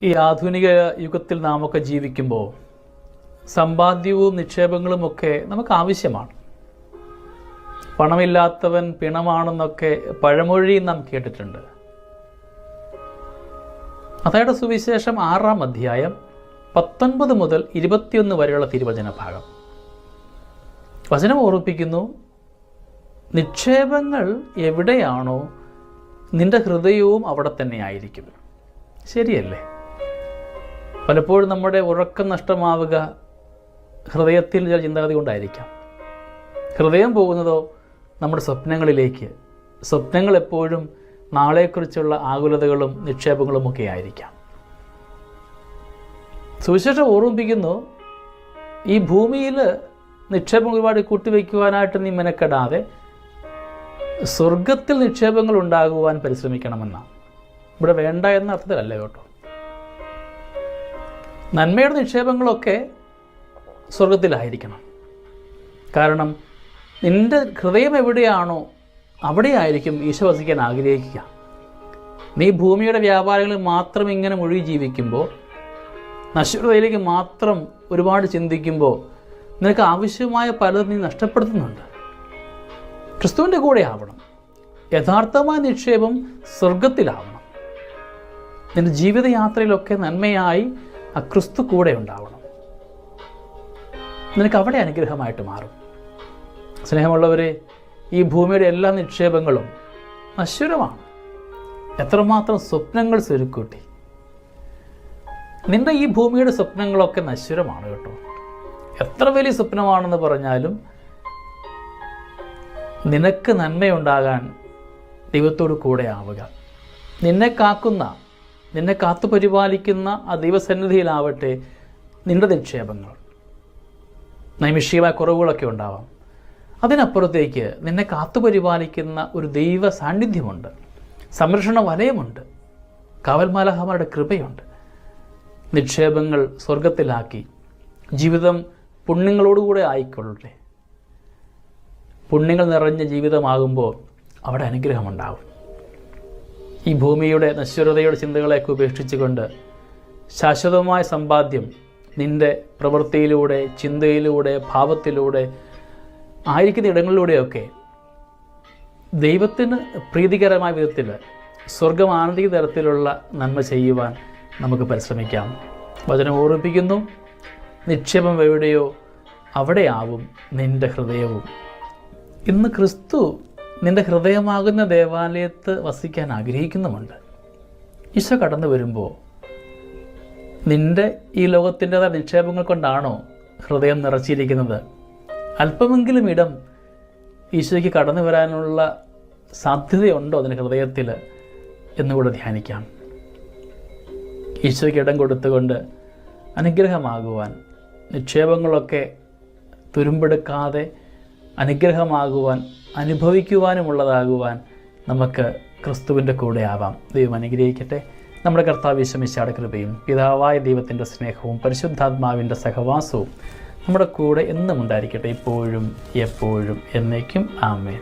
ഈ ആധുനിക യുഗത്തിൽ നാമൊക്കെ ജീവിക്കുമ്പോൾ സമ്പാദ്യവും നിക്ഷേപങ്ങളുമൊക്കെ നമുക്ക് ആവശ്യമാണ്. പണമില്ലാത്തവൻ പിണമാണെന്നൊക്കെ പഴമൊഴി നാം കേട്ടിട്ടുണ്ട്. മത്തായിയുടെ സുവിശേഷം 6-ാം അധ്യായം 19 മുതൽ 21 വരെയുള്ള തിരുവചന ഭാഗം വചനം ഓർമ്മിപ്പിക്കുന്നു, നിക്ഷേപങ്ങൾ എവിടെയാണോ നിന്റെ ഹൃദയവും അവിടെ തന്നെ ആയിരിക്കും. ശരിയല്ലേ? പലപ്പോഴും നമ്മുടെ ഉറക്കം നഷ്ടമാവുക ഹൃദയത്തിൽ ചില ചിന്താഗതി കൊണ്ടായിരിക്കാം. ഹൃദയം പോകുന്നതോ നമ്മുടെ സ്വപ്നങ്ങളിലേക്ക്. സ്വപ്നങ്ങൾ എപ്പോഴും നാളെക്കുറിച്ചുള്ള ആകുലതകളും നിക്ഷേപങ്ങളുമൊക്കെ ആയിരിക്കാം. സുവിശേഷം ഓർമ്മിപ്പിക്കുന്നു, ഈ ഭൂമിയിൽ നിക്ഷേപം ഒരുപാട് കൂട്ടിവെക്കുവാനായിട്ട് നീ മെനക്കെടാതെ സ്വർഗത്തിൽ നിക്ഷേപങ്ങൾ ഉണ്ടാകുവാൻ പരിശ്രമിക്കണമെന്നാണ്. ഇവിടെ വേണ്ട എന്ന അർത്ഥത്തിലല്ല കേട്ടോ. നന്മയുടെ നിക്ഷേപങ്ങളൊക്കെ സ്വർഗത്തിലായിരിക്കണം. കാരണം നിന്റെ ഹൃദയം എവിടെയാണോ അവിടെയായിരിക്കും ഈശോ വസിക്കാൻ ആഗ്രഹിക്കുക. നീ ഭൂമിയുടെ വ്യാപാരങ്ങളിൽ മാത്രം ഇങ്ങനെ മുഴുകി ജീവിക്കുമ്പോൾ, നശ്വരതയിലേക്ക് മാത്രം ഒരുപാട് ചിന്തിക്കുമ്പോൾ നിനക്ക് ആവശ്യമായ പലതും നീ നഷ്ടപ്പെടുത്തുന്നുണ്ട്. ക്രിസ്തുവിൻ്റെ കൂടെ ആവണം. യഥാർത്ഥമായ നിക്ഷേപം സ്വർഗത്തിലാവണം. നിന്റെ ജീവിതയാത്രയിലൊക്കെ നന്മയായി ആ ക്രിസ്തു കൂടെ ഉണ്ടാവണം. നിനക്ക് അവിടെ അനുഗ്രഹമായിട്ട് മാറും. സ്നേഹമുള്ളവരെ, ഈ ഭൂമിയുടെ എല്ലാ നിക്ഷേപങ്ങളും നശ്വരമാണ്. എത്രമാത്രം സ്വപ്നങ്ങൾ സ്വരുക്കൂട്ടി. നിന്റെ ഈ ഭൂമിയുടെ സ്വപ്നങ്ങളൊക്കെ നശ്വരമാണ് കേട്ടോ. എത്ര വലിയ സ്വപ്നമാണെന്ന് പറഞ്ഞാലും നിനക്ക് നന്മയുണ്ടാകാൻ ദൈവത്തോട് കൂടെ ആവുക. നിന്നെ കാക്കുന്ന, നിന്നെ കാത്തുപരിപാലിക്കുന്ന ആ ദൈവസന്നിധിയിലാവട്ടെ നിന്റെ നിക്ഷേപങ്ങൾ. നൈമിഷികമായ കുറവുകളൊക്കെ ഉണ്ടാവാം. അതിനപ്പുറത്തേക്ക് നിന്നെ കാത്തുപരിപാലിക്കുന്ന ഒരു ദൈവ സാന്നിധ്യമുണ്ട്, സംരക്ഷണ വലയമുണ്ട്, കാവൽമാലാഖമാരുടെ കൃപയുണ്ട്. നിക്ഷേപങ്ങൾ സ്വർഗത്തിലാക്കി ജീവിതം പുണ്യങ്ങളോടുകൂടെ ആയിക്കൊള്ളട്ടെ. പുണ്യങ്ങൾ നിറഞ്ഞ ജീവിതമാകുമ്പോൾ അവിടെ അനുഗ്രഹമുണ്ടാകും. ഈ ഭൂമിയുടെ നശ്വരതയുടെ ചിന്തകളെയൊക്കെ ഉപേക്ഷിച്ചുകൊണ്ട് ശാശ്വതമായ സമ്പാദ്യം നിൻ്റെ പ്രവൃത്തിയിലൂടെ, ചിന്തയിലൂടെ, ഭാവത്തിലൂടെ ആയിരിക്കുന്ന ഇടങ്ങളിലൂടെയൊക്കെ ദൈവത്തിന് പ്രീതികരമായ വിധത്തിൽ സ്വർഗം ആനന്ദിക്കുന്ന തരത്തിലുള്ള നന്മ ചെയ്യുവാൻ നമുക്ക് പരിശ്രമിക്കാം. വചനം ഓർമ്മിപ്പിക്കുന്നു, നിക്ഷേപം എവിടെയോ അവിടെയാവും നിൻ്റെ ഹൃദയവും. ഇന്ന് ക്രിസ്തു നിൻ്റെ ഹൃദയമാകുന്ന ദേവാലയത്ത് വസിക്കാൻ ആഗ്രഹിക്കുന്നുമുണ്ട്. ഈശോ കടന്നു വരുമ്പോൾ നിൻ്റെ ഈ ലോകത്തിൻ്റെതായ നിക്ഷേപങ്ങൾ കൊണ്ടാണോ ഹൃദയം നിറച്ചിരിക്കുന്നത്? അല്പമെങ്കിലും ഇടം ഈശോയ്ക്ക് കടന്നു വരാനുള്ള സാധ്യതയുണ്ടോ അതിൻ്റെ ഹൃദയത്തിൽ എന്നുകൂടെ ധ്യാനിക്കാം. ഈശോയ്ക്ക് ഇടം കൊടുത്തുകൊണ്ട് അനുഗ്രഹമാകുവാൻ, നിക്ഷേപങ്ങളൊക്കെ തുരുമ്പെടുക്കാതെ അനുഗ്രഹമാകുവാൻ, അനുഭവിക്കുവാനുമുള്ളതാകുവാൻ നമുക്ക് ക്രിസ്തുവിൻ്റെ കൂടെ ആവാം. ദൈവം അനുഗ്രഹിക്കട്ടെ. നമ്മുടെ കർത്താവ് യേശു മിശിഹായുടെ കൃപയും പിതാവായ ദൈവത്തിൻ്റെ സ്നേഹവും പരിശുദ്ധാത്മാവിൻ്റെ സഹവാസവും നമ്മുടെ കൂടെ എന്നും ഉണ്ടായിരിക്കട്ടെ, ഇപ്പോഴും എപ്പോഴും എന്നേക്കും. ആമേൻ.